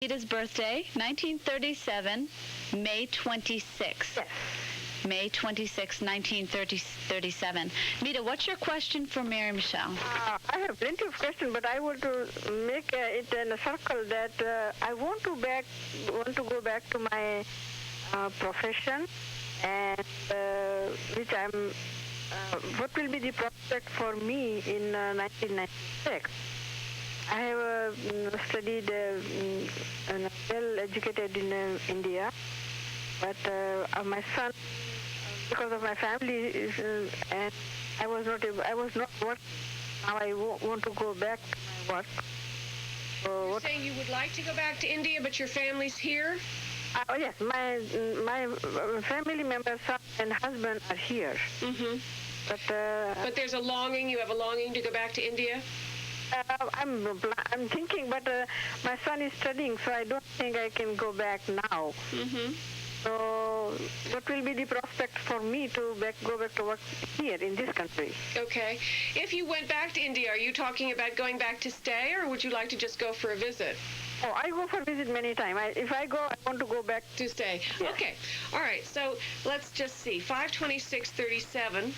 Mita's birthday, 1937, May 26th. Yes. May 26, 1937. Mita, what's your question for Mary Michelle? I have plenty of questions, but I want to make it in a circle that I want to go back to my profession, and which I'm. What will be the prospect for me in 1996? I have studied well educated in India, but my son, because of my family, and I was not working. Now I want to go back to my work. So You're saying you would like to go back to India, but your family's here? Yes, my family members, son and husband are here. Mm-hmm. But there's a longing. You have a longing to go back to India. I'm thinking, but my son is studying, so I don't think I can go back now. Mm-hmm. So, what will be the prospect for me to go back to work here in this country? Okay. If you went back to India, are you talking about going back to stay, or would you like to just go for a visit? Oh, I go for visit many times. If I go, I want to go back to stay. Yes. Okay. All right. So let's just see. 52637.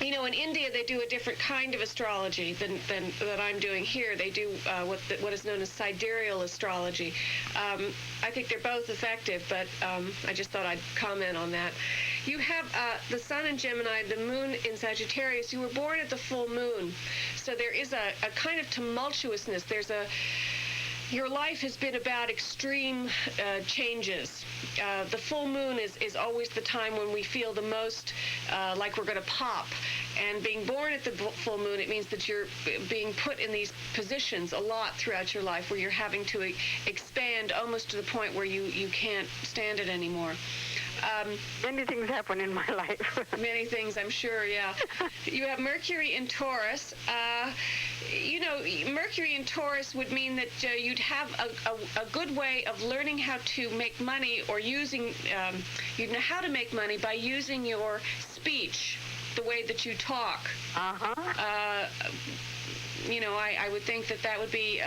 You know, in India, they do a different kind of astrology than that I'm doing here. They do what is known as sidereal astrology. I think they're both effective, but I just thought I'd comment on that. You have the sun in Gemini, the moon in Sagittarius. You were born at the full moon, so there is a kind of tumultuousness. Your life has been about extreme changes. The full moon is always the time when we feel the most like we're going to pop. And being born at the full moon, it means that you're being put in these positions a lot throughout your life where you're having to expand almost to the point where you can't stand it anymore. Many things happen in my life. Many things, I'm sure, yeah. You have Mercury in Taurus. You know, Mercury in Taurus would mean that you'd have a good way of learning how to make money or using, you'd know how to make money by using your speech, the way that you talk. Uh-huh. You know, I would think that would be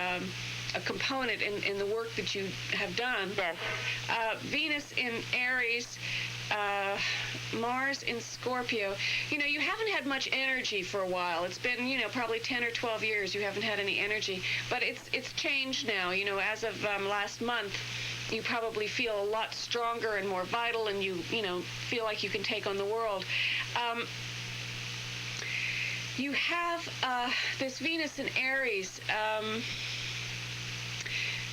a component in the work that you have done. Yes. Venus in Aries, Mars in Scorpio. You know, you haven't had much energy for a while. It's been, you know, probably 10 or 12 years you haven't had any energy. But it's changed now. You know, as of last month, you probably feel a lot stronger and more vital, and you know, feel like you can take on the world. You have this Venus in Aries.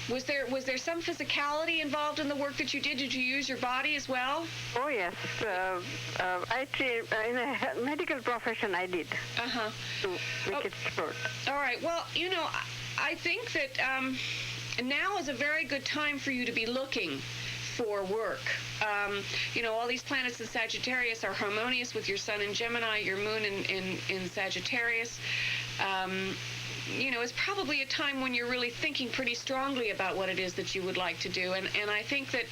Was there some physicality involved in the work that you did? Did you use your body as well? Oh, yes. In a medical profession, I did. Uh-huh. To make it short. All right. Well, you know, I think that now is a very good time for you to be looking for work. You know, all these planets in Sagittarius are harmonious with your sun in Gemini, your moon in Sagittarius. You know, it's probably a time when you're really thinking pretty strongly about what it is that you would like to do. And I think that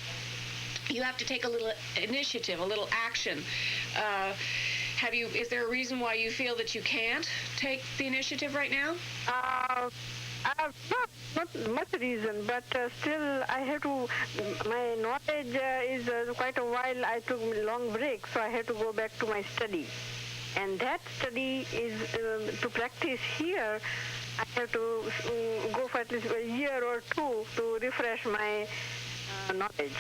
you have to take a little initiative, a little action. Is there a reason why you feel that you can't take the initiative right now? Not much reason, but still I have to, my knowledge is quite a while. I took a long break, so I have to go back to my study. And that study is to practice here. I have to go for at least a year or two to refresh my knowledge.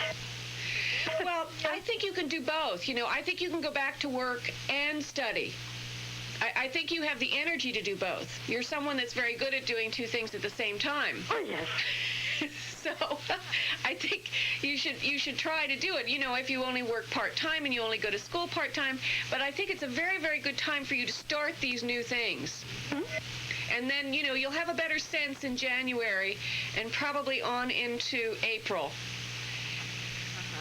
Well, I think you can do both. You know, I think you can go back to work and study. I think you have the energy to do both. You're someone that's very good at doing two things at the same time. Oh, yes. So I think you should try to do it. You know, if you only work part-time and you only go to school part-time. But I think it's a very, very good time for you to start these new things. Mm-hmm. And then, you know, you'll have a better sense in January and probably on into April.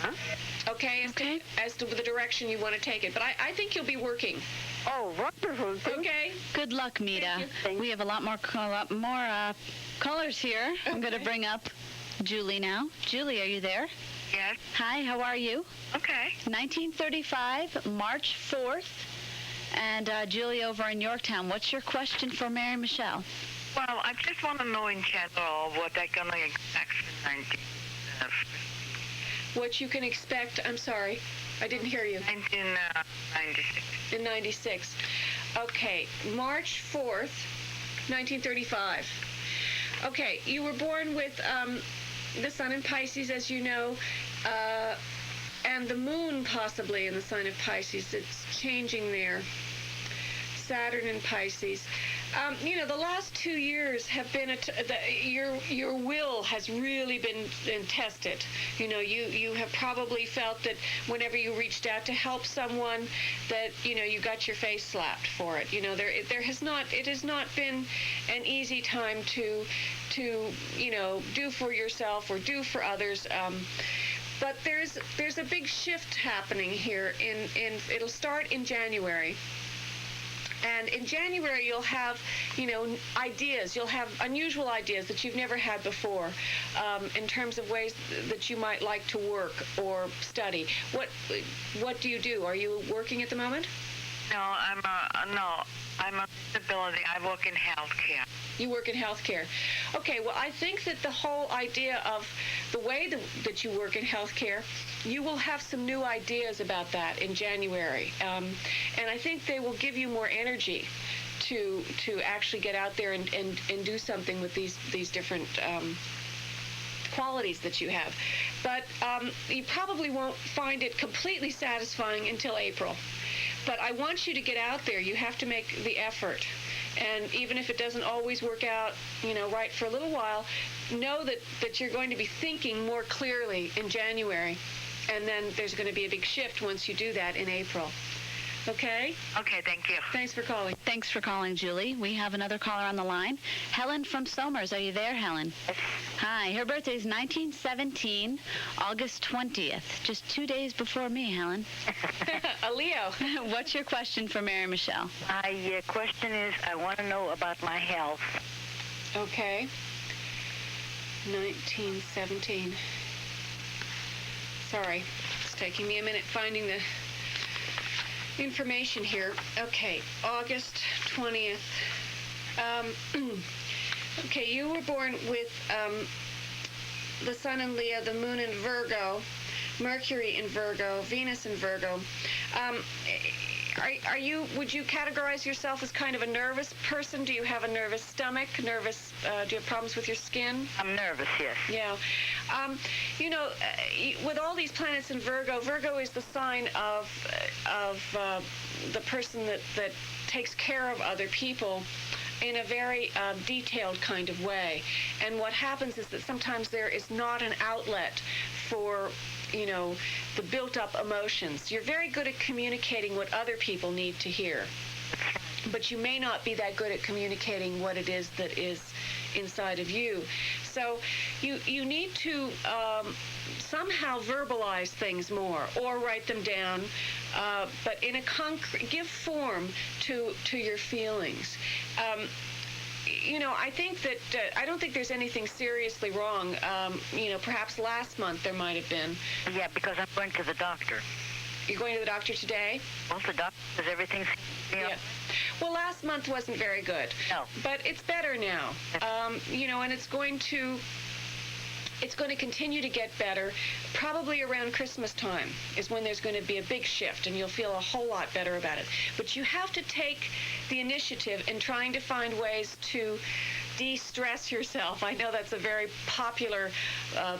Uh-huh. Okay? As to the direction you want to take it. But I think you'll be working. Oh, wonderful. Okay. Good luck, Mita. We have a lot more callers here. I'm going to bring up Julie now. Julie, are you there? Yes. Hi, how are you? Okay. 1935, March 4th. And Julie over in Yorktown, what's your question for Mary Michelle? Well, I just want to know in general what I'm going to expect for 19. What you can expect, I'm sorry, I didn't hear you. 1996. In 96. Okay, March 4th, 1935. Okay, you were born with the sun in Pisces, as you know, and the moon possibly in the sign of Pisces. It's changing there. Saturn in Pisces. The last 2 years have been your will has really been tested. You have probably felt that whenever you reached out to help someone, that you got your face slapped for it. It has not been an easy time to do for yourself or do for others. But there's a big shift happening here. It'll start in January. And in January, you'll have, ideas. You'll have unusual ideas that you've never had before in terms of ways that you might like to work or study. What do you do? Are you working at the moment? No, I'm a disability. I work in healthcare. You work in healthcare. Okay, well, I think that the whole idea of the way that you work in healthcare, you will have some new ideas about that in January. And I think they will give you more energy to actually get out there and do something with these different qualities that you have. But you probably won't find it completely satisfying until April. But I want you to get out there. You have to make the effort. And even if it doesn't always work out, right for a little while, know that you're going to be thinking more clearly in January. And then there's going to be a big shift once you do that in April. Okay? Okay, thank you. Thanks for calling. Thanks for calling, Julie. We have another caller on the line. Helen from Somers. Are you there, Helen? Yes. Hi. Her birthday is 1917, August 20th. Just 2 days before me, Helen. A Leo. What's your question for Mary Michelle? My question is, I want to know about my health. Okay. 1917. Sorry. It's taking me a minute finding the information here. Okay, August 20th. Okay, you were born with the sun in Leo, the moon in Virgo, Mercury in Virgo, Venus in Virgo. Would you categorize yourself as kind of a nervous person? Do you have a nervous stomach? Do you have problems with your skin? I'm nervous, yes. Yeah. With all these planets in Virgo, Virgo is the sign of the person that takes care of other people in a very detailed kind of way. And what happens is that sometimes there is not an outlet for the built-up emotions. You're very good at communicating what other people need to hear, but you may not be that good at communicating what it is that is inside of you. So you need to somehow verbalize things more or write them down, but in a give form to your feelings. I think that I don't think there's anything seriously wrong. Perhaps last month there might have been. Yeah, because I'm going to the doctor. You're going to the doctor today? Well, the doctor says everything's... Yeah. Well, last month wasn't very good. No. But it's better now. And it's going to continue to get better. Probably around Christmas time is when there's going to be a big shift, and you'll feel a whole lot better about it. But you have to take the initiative in trying to find ways to de-stress yourself. I know that's a very popular,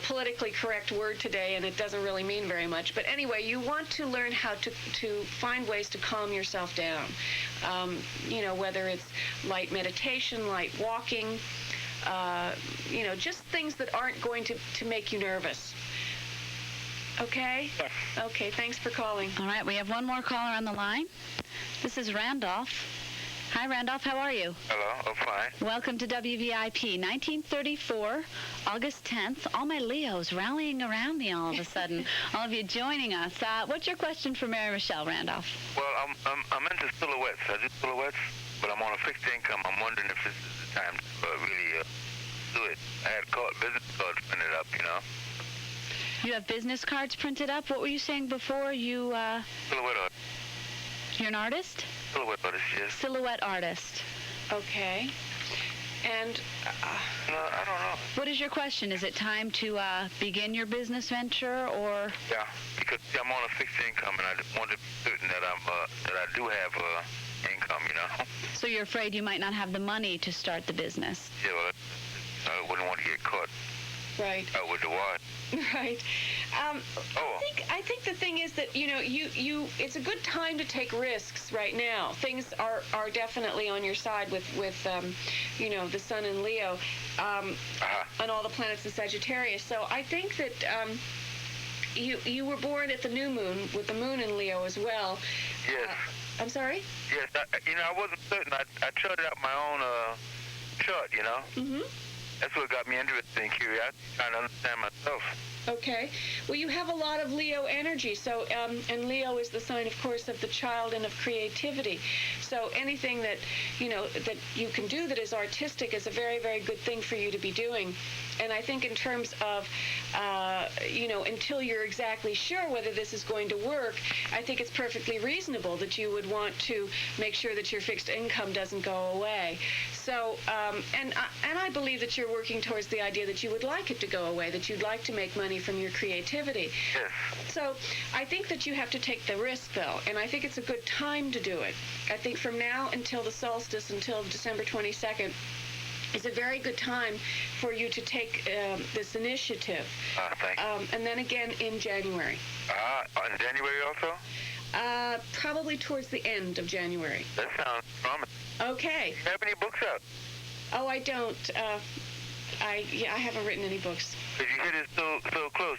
politically correct word today, and it doesn't really mean very much. But anyway, you want to learn how to find ways to calm yourself down. Whether it's light meditation, light walking, just things that aren't going to make you nervous. Okay? Yes. Okay, thanks for calling. All right, we have one more caller on the line. This is Randolph. Hi, Randolph. How are you? Hello, I'm fine. Welcome to WVIP. 1934, August 10th. All my Leos rallying around me all of a sudden. All of you joining us. What's your question for Mary Michelle, Randolph? Well, I'm into silhouettes. I do silhouettes, but I'm on a fixed income. I'm wondering if this is the time to really do it. I had business cards printed up, You have business cards printed up? What were you saying before? Silhouette artist. You're an artist? Silhouette artist, yes. Silhouette artist. Okay. And No, I don't know. What is your question? Is it time to begin your business venture, or? Yeah, because see, I'm on a fixed income, and I just want to be certain that I do have income, you know. So you're afraid you might not have the money to start the business? Yeah, well, I wouldn't want to get caught right. out with the wire. Right. I think the thing is that you it's a good time to take risks right now. Things are definitely on your side with the sun in Leo, and all the planets in Sagittarius. So I think that you were born at the new moon with the moon in Leo as well. Yes. I'm sorry? Yes. I wasn't certain. I charted out my own chart. Mm-hmm. That's what got me interested in curiosity, trying to understand myself. Okay. Well, you have a lot of Leo energy. So, and Leo is the sign, of course, of the child and of creativity. So anything that, that you can do that is artistic is a very, very good thing for you to be doing. And I think in terms of, until you're exactly sure whether this is going to work, I think it's perfectly reasonable that you would want to make sure that your fixed income doesn't go away. So, and I believe that you're working towards the idea that you would like it to go away, that you'd like to make money from your creativity. Yes. So I think that you have to take the risk, though, and I think it's a good time to do it. I think from now until the solstice, until December 22nd, is a very good time for you to take this initiative. Thank you. And then again in January. In January also? Probably towards the end of January. That sounds promising. Okay. Do you have any books out? Oh, I don't. I haven't written any books. Because you hit it so close,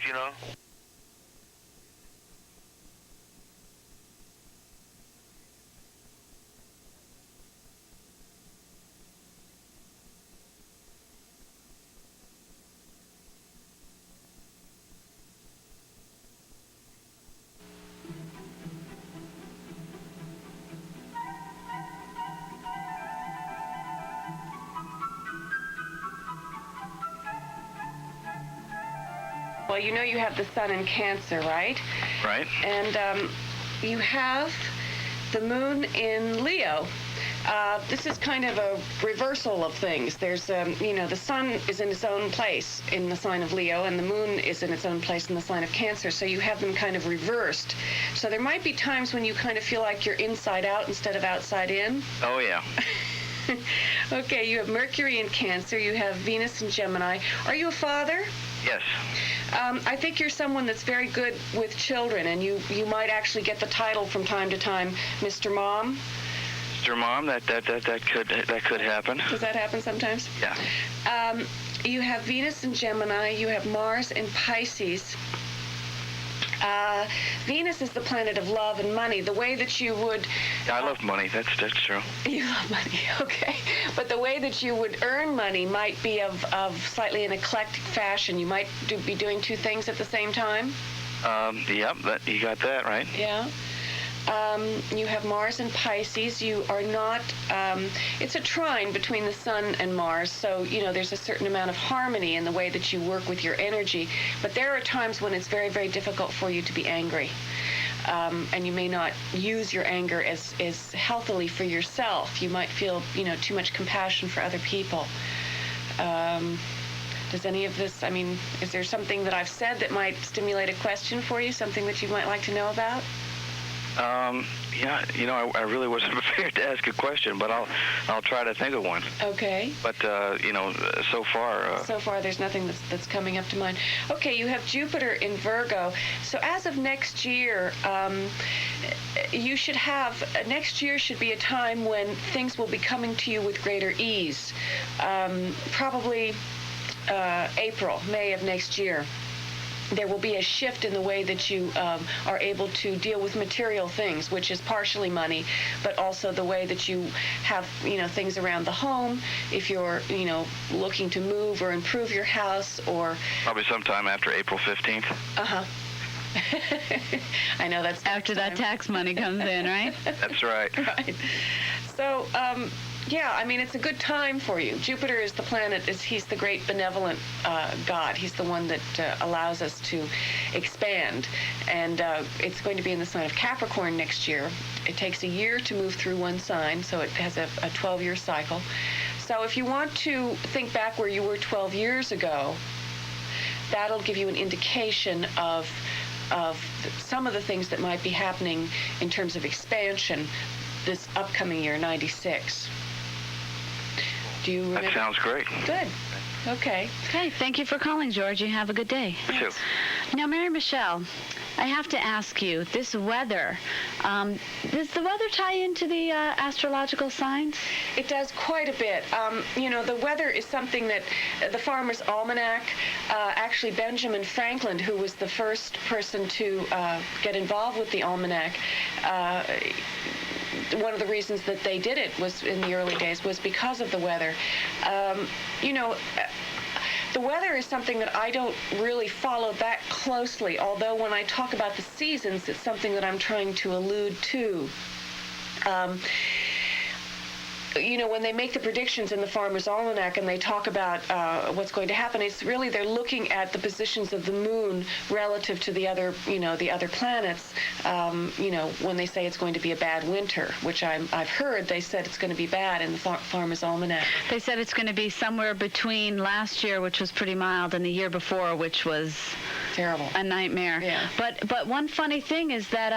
Well, you have the sun in Cancer, right? Right. And you have the moon in Leo. This is kind of a reversal of things. There's, the sun is in its own place in the sign of Leo, and the moon is in its own place in the sign of Cancer. So you have them kind of reversed. So there might be times when you kind of feel like you're inside out instead of outside in. Oh, yeah. Okay, you have Mercury in Cancer. You have Venus in Gemini. Are you a father? Yes. I think you're someone that's very good with children, and you might actually get the title from time to time, Mr. Mom. Mr. Mom, that could happen. Does that happen sometimes? Yeah. You have Venus in Gemini. You have Mars in Pisces. Venus is the planet of love and money. The way that you would... Yeah, I love money. That's true. You love money, okay. But the way that you would earn money might be of slightly an eclectic fashion. You might be doing two things at the same time. Yep, you got that right. Yeah. You have Mars in Pisces. You are not, it's a trine between the sun and Mars, so, there's a certain amount of harmony in the way that you work with your energy, but there are times when it's very, very difficult for you to be angry, and you may not use your anger as healthily for yourself. You might feel, too much compassion for other people. Does any of this, is there something that I've said that might stimulate a question for you, something that you might like to know about? Yeah, I really wasn't prepared to ask a question, but I'll try to think of one. Okay. But so far. So far, there's nothing that's coming up to mind. Okay, you have Jupiter in Virgo. So as of next year, you should have next year should be a time when things will be coming to you with greater ease. Probably May of next year. There will be a shift in the way that you are able to deal with material things, which is partially money, but also the way that you have, things around the home. If you're, looking to move or improve your house, or probably sometime after April 15th. Uh-huh. I know that's after that tax money comes in, right? That's right. Right. So, yeah, it's a good time for you. Jupiter is the planet, he's the great benevolent God. He's the one that allows us to expand. And it's going to be in the sign of Capricorn next year. It takes a year to move through one sign, so it has a 12-year cycle. So if you want to think back where you were 12 years ago, that'll give you an indication of some of the things that might be happening in terms of expansion this upcoming year, 96. Do you remember? That sounds great. Good. Okay. Okay, thank you for calling, George. You have a good day. You too. Now, Mary Michelle, I have to ask you, this weather, does the weather tie into the astrological signs? It does quite a bit. The weather is something that the Farmer's Almanac, actually Benjamin Franklin, who was the first person to get involved with the almanac, one of the reasons that they did it was in the early days was because of the weather. The weather is something that I don't really follow that closely, although when I talk about the seasons, it's something that I'm trying to allude to. When they make the predictions in the Farmer's Almanac and they talk about what's going to happen, it's really they're looking at the positions of the moon relative to the other, the other planets. When they say it's going to be a bad winter, which I've heard they said it's going to be bad in the Farmer's Almanac. They said it's going to be somewhere between last year, which was pretty mild, and the year before, which was terrible, a nightmare. Yeah. But one funny thing is that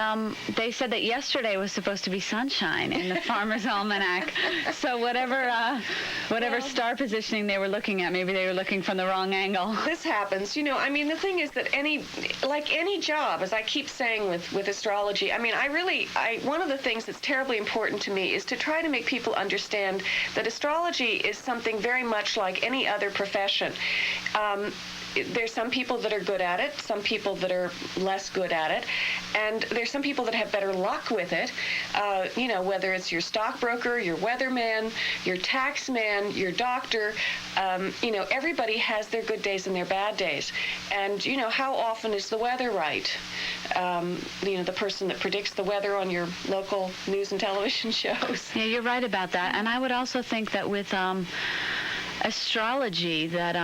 they said that yesterday was supposed to be sunshine in the Farmer's Almanac. So whatever star positioning they were looking at, maybe they were looking from the wrong angle. This happens. The thing is that any job, as I keep saying with astrology, one of the things that's terribly important to me is to try to make people understand that astrology is something very much like any other profession. There's some people that are good at it, some people that are less good at it, and there's some people that have better luck with it, whether it's your stockbroker, your weatherman, your taxman, your doctor, everybody has their good days and their bad days. And, how often is the weather right? The person that predicts the weather on your local news and television shows. Yeah, you're right about that. And I would also think that with astrology, that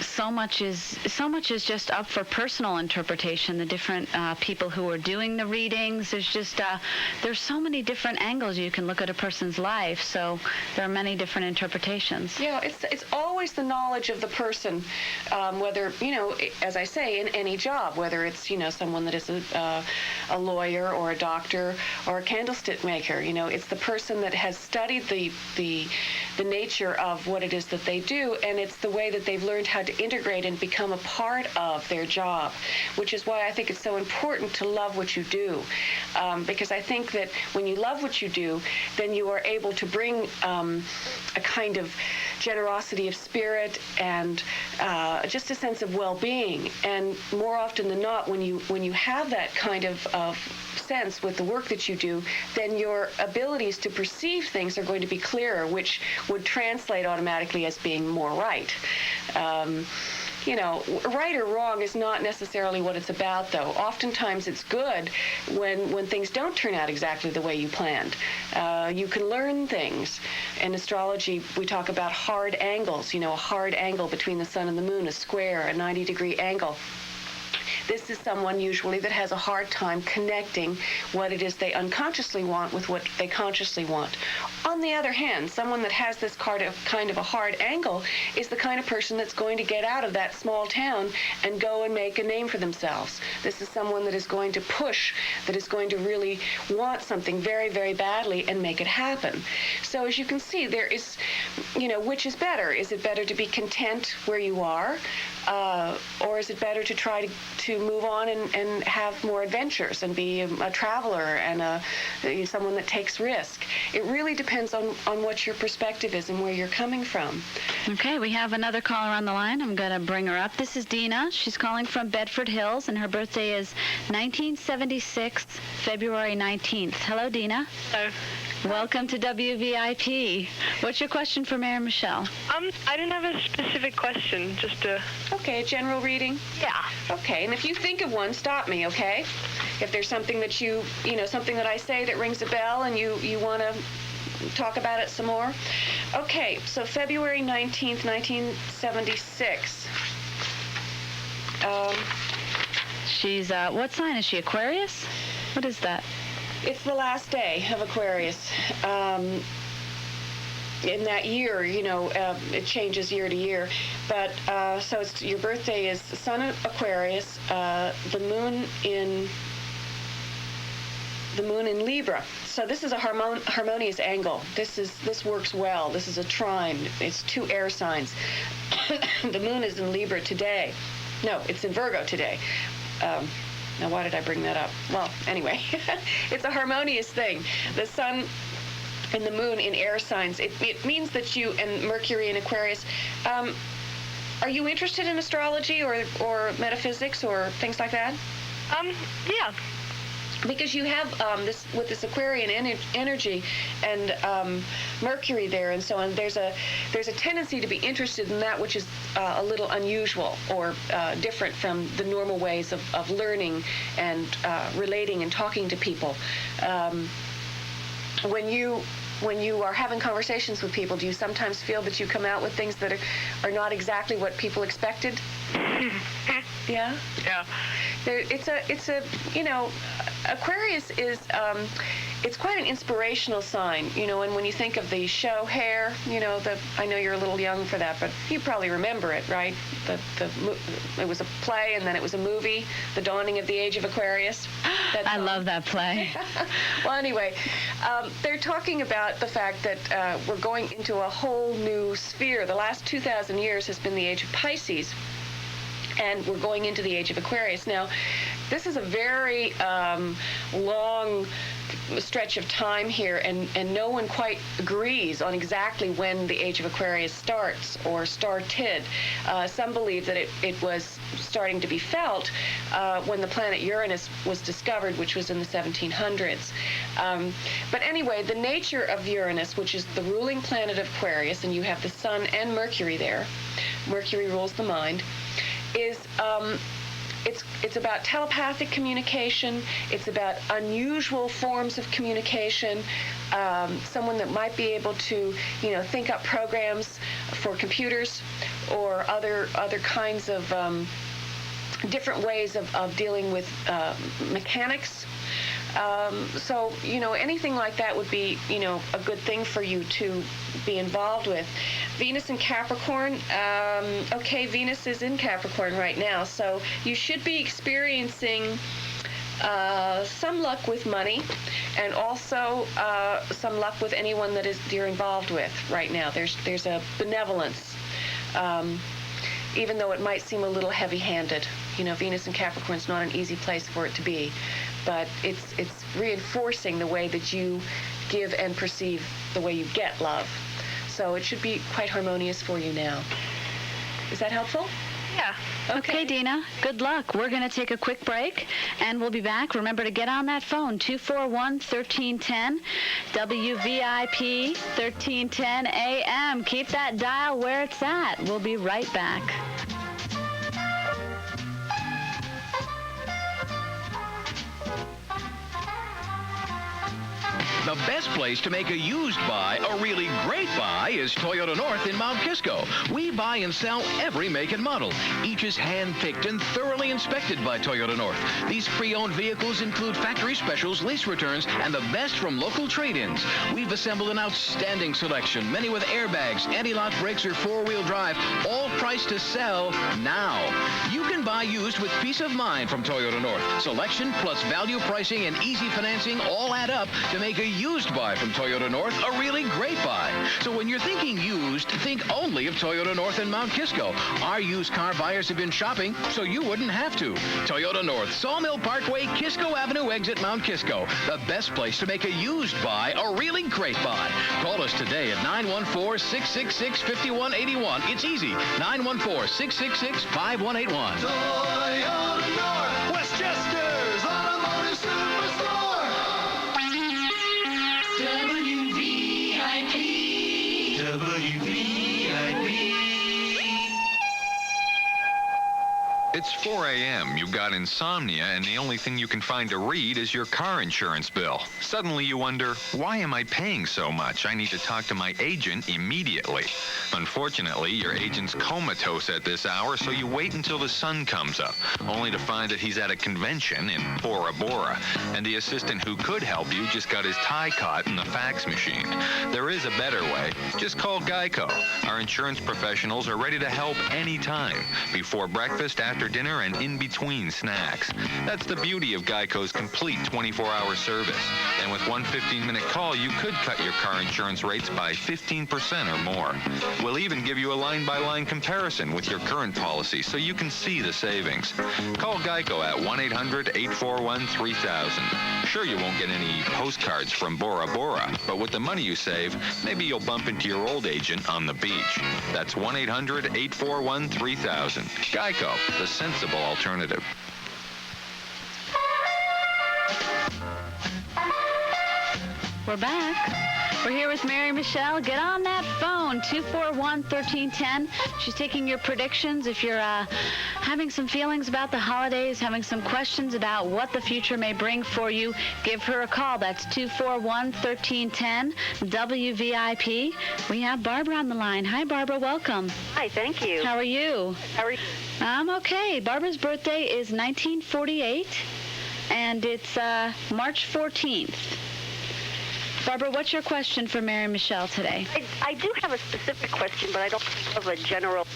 so much is just up for personal interpretation. The different people who are doing the readings, there's so many different angles you can look at a person's life. So there are many different interpretations. Yeah, it's always the knowledge of the person, whether as I say, in any job, whether it's someone that is a lawyer or a doctor or a candlestick maker. It's the person that has studied the nature of what it is that they do, and it's the way that they've learned how to integrate and become a part of their job, which is why I think it's so important to love what you do, because I think that when you love what you do, then you are able to bring a kind of generosity of spirit and just a sense of well-being. And more often than not, when you have that kind of sense with the work that you do, then your abilities to perceive things are going to be clearer, which would translate automatically as being more right. Right or wrong is not necessarily what it's about, though. Oftentimes it's good when things don't turn out exactly the way you planned. You can learn things. In astrology, we talk about hard angles, a hard angle between the sun and the moon, a square, a 90-degree angle. This is someone usually that has a hard time connecting what it is they unconsciously want with what they consciously want. On the other hand, someone that has this kind of a hard angle is the kind of person that's going to get out of that small town and go and make a name for themselves. This is someone that is going to push, that is going to really want something very, very badly and make it happen. So as you can see, there is, which is better? Is it better to be content where you are? Or is it better to try to move on and have more adventures and be a traveler and someone that takes risk? It really depends on what your perspective is and where you're coming from. Okay, we have another caller on the line. I'm going to bring her up. This is Dina. She's calling from Bedford Hills, and her birthday is 1976, February 19th. Hello, Dina. Hello. Welcome to WVIP. What's your question for Mary Michelle? I didn't have a specific question, just a... Okay, a general reading? Yeah. Okay, and if you think of one, stop me, okay? If there's something that something that I say that rings a bell and you want to talk about it some more. Okay, so February 19th, 1976. She's, what sign is she, Aquarius? What is that? It's the last day of Aquarius. in that year, it changes year to year. But so your birthday is Sun in Aquarius, the moon in Libra. So this is a harmonious angle. This works well. This is a trine. It's 2 air signs. The moon is in Libra today. No, it's in Virgo today. Now, why did I bring that up? Well, anyway, it's a harmonious thing. The sun and the moon in air signs. It means that you, and Mercury in Aquarius, are you interested in astrology or metaphysics or things like that? Yeah. Because you have this Aquarian energy and Mercury there and so on. There's a tendency to be interested in that which is a little unusual or different from the normal ways of learning and relating and talking to people. When you are having conversations with people, do you sometimes feel that you come out with things that are not exactly what people expected? Yeah? Yeah. Aquarius is, it's quite an inspirational sign, and when you think of the show Hair, I know you're a little young for that, but you probably remember it, right? It was a play and then it was a movie, The Dawning of the Age of Aquarius. I love that play. Well, anyway, they're talking about the fact that we're going into a whole new sphere. The last 2,000 years has been the age of Pisces, and we're going into the age of Aquarius. Now, this is a very long stretch of time here, and no one quite agrees on exactly when the age of Aquarius starts or started. Some believe that it was starting to be felt when the planet Uranus was discovered, which was in the 1700s. But anyway, the nature of Uranus, which is the ruling planet of Aquarius, and you have the Sun and Mercury there. Mercury rules the mind. Is it's about telepathic communication. It's about unusual forms of communication. Someone that might be able to, think up programs for computers or other kinds of different ways of dealing with mechanics. So, anything like that would be, a good thing for you to be involved with. Venus in Capricorn, okay, Venus is in Capricorn right now, so you should be experiencing some luck with money and also some luck with anyone that you're involved with right now. There's a benevolence, even though it might seem a little heavy-handed. Venus in Capricorn is not an easy place for it to be, but it's reinforcing the way that you give and perceive the way you get love. So it should be quite harmonious for you now. Is that helpful? Yeah. Okay, Dina, good luck. We're going to take a quick break, and we'll be back. Remember to get on that phone, 241-1310, WVIP 1310 AM. Keep that dial where it's at. We'll be right back. The best place to make a used buy a really great buy is Toyota North in Mount Kisco. We buy and sell every make and model. Each is hand-picked and thoroughly inspected by Toyota North. These pre-owned vehicles include factory specials, lease returns, and the best from local trade-ins. We've assembled an outstanding selection, many with airbags, anti-lock brakes, or four-wheel drive, all priced to sell now. You can buy used with peace of mind from Toyota North. Selection plus value pricing and easy financing all add up to make a used buy from Toyota North a really great buy. So when you're thinking used, think only of Toyota North in Mount Kisco. Our used car buyers have been shopping, so you wouldn't have to. Toyota North, Sawmill Parkway, Kisco Avenue exit, Mount Kisco. The best place to make a used buy a really great buy. Call us today at 914-666-5181. It's easy, 914-666-5181. Toyota North, Westchester's Automotive Superstore. WVIP. WVIP. It's 4 a.m. You've got insomnia, and the only thing you can find to read is your car insurance bill. Suddenly you wonder, why am I paying so much? I need to talk to my agent immediately. Unfortunately, your agent's comatose at this hour, so you wait until the sun comes up, only to find that he's at a convention in Bora Bora, and the assistant who could help you just got his tie caught in the fax machine. There is a better way. Just call Geico. Our insurance professionals are ready to help anytime, before breakfast, after dinner, and in between snacks. That's the beauty of Geico's complete 24-hour service. And with one 15-minute call, you could cut your car insurance rates by 15% or more. We'll even give you a line-by-line comparison with your current policy so you can see the savings. Call Geico at 1-800-841-3000. Sure, you won't get any postcards from Bora Bora, but with the money you save, maybe you'll bump into your old agent on the beach. That's 1-800-841-3000. Geico, the sensible alternative. We're back. We're here with Mary Michelle. Get on that phone, 241-1310. She's taking your predictions. If you're having some feelings about the holidays, having some questions about what the future may bring for you, give her a call. That's 241-1310, WVIP. We have Barbara on the line. Hi, Barbara. Welcome. Hi, thank you. How are you? How are you? I'm okay. Barbara's birthday is 1948, and it's March 14th. Barbara, what's your question for Mary Michelle today? I do have a specific question, but I don't have a general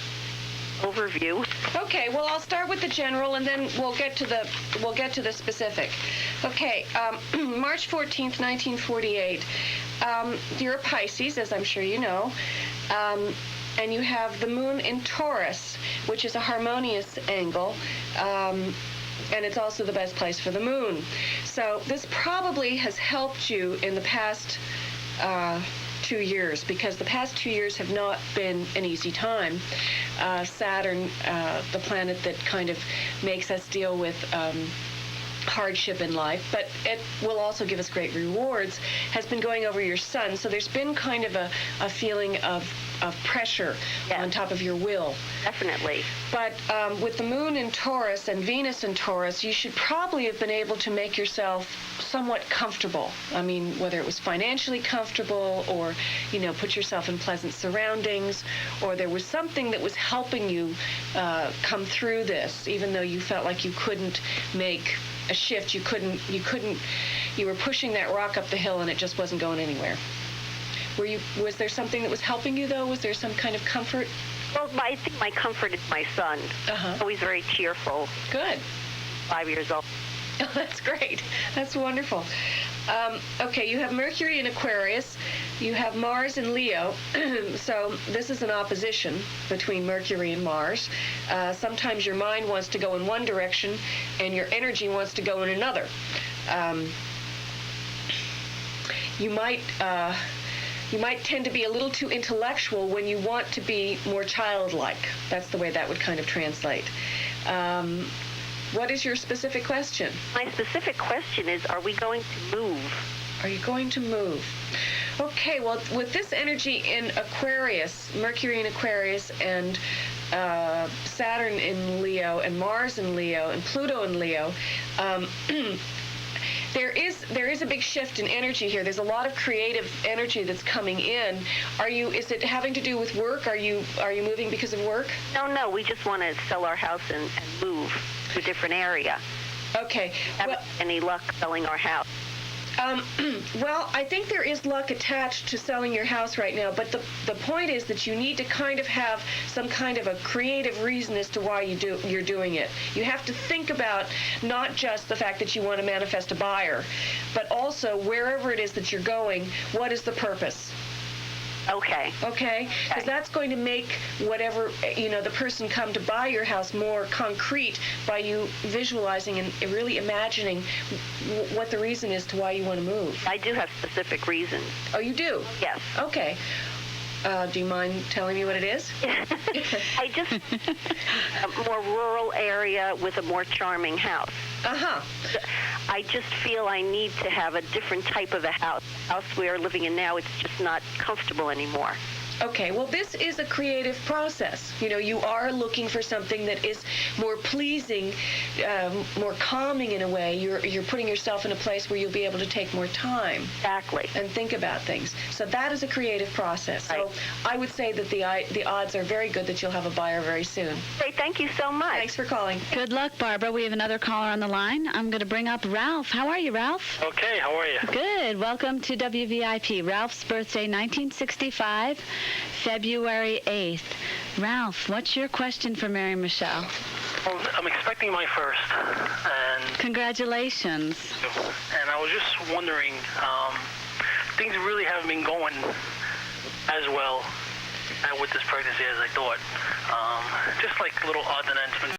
overview. Okay, well, I'll start with the general, and then we'll get to the specific. Okay, March 14th, 1948. You're a Pisces, as I'm sure you know, and you have the moon in Taurus, which is a harmonious angle. And it's also the best place for the moon. So this probably has helped you in the past 2 years, because the past 2 years have not been an easy time. Saturn, the planet that kind of makes us deal with hardship in life, but it will also give us great rewards, has been going over your sun. So there's been kind of a feeling of pressure on top of your will. Definitely. But with the moon in Taurus and Venus in Taurus, you should probably have been able to make yourself somewhat comfortable. I mean, whether it was financially comfortable or, put yourself in pleasant surroundings, or there was something that was helping you come through this, even though you felt like you couldn't make a shift. You were pushing that rock up the hill and it just wasn't going anywhere. Was there something that was helping you, though? Was there some kind of comfort? Well, I think my comfort is my son. Always very cheerful. Good. 5 years old. Oh, that's great. That's wonderful. Okay, you have Mercury in Aquarius. You have Mars in Leo. So this is an opposition between Mercury and Mars. Sometimes your mind wants to go in one direction and your energy wants to go in another. You might tend to be a little too intellectual when you want to be more childlike. That's the way that would kind of translate. What is your specific question? My specific question is, are we going to move? Are you going to move? Okay, well, with this energy in Aquarius, Mercury in Aquarius, and Saturn in Leo, and Mars in Leo, and Pluto in Leo, there is a big shift in energy here. There's a lot of creative energy that's coming in. Is it having to do with work? Are you moving because of work? No. We just want to sell our house and move to a different area. Okay. Haven't any luck selling our house. Well, I think there is luck attached to selling your house right now, but the point is that you need to kind of have some kind of a creative reason as to why you're doing it. You have to think about not just the fact that you want to manifest a buyer, but also wherever it is that you're going, what is the purpose? Okay. Okay? Because that's going to make whatever, the person come to buy your house more concrete by you visualizing and really imagining what the reason is to why you want to move. I do have specific reasons. Oh, you do? Yes. Okay. Do you mind telling me what it is? I just a more rural area with a more charming house. I just feel I need to have a different type of a house. The house we are living in now, it's just not comfortable anymore. Okay, well, this is a creative process. You know, you are looking for something that is more pleasing, more calming in a way. You're putting yourself in a place where you'll be able to take more time. Exactly. And think about things. So that is a creative process. Right. So I would say that the odds are very good that you'll have a buyer very soon. Great, thank you so much. Thanks for calling. Good luck, Barbara. We have another caller on the line. I'm going to bring up Ralph. How are you, Ralph? Okay, how are you? Good. Welcome to WVIP. Ralph's birthday, 1965, February 8th. Ralph, what's your question for Mary Michelle? Well, I'm expecting my first, and Congratulations. I was just wondering, things really haven't been going as well with this pregnancy as I thought. Just like little odds and ends been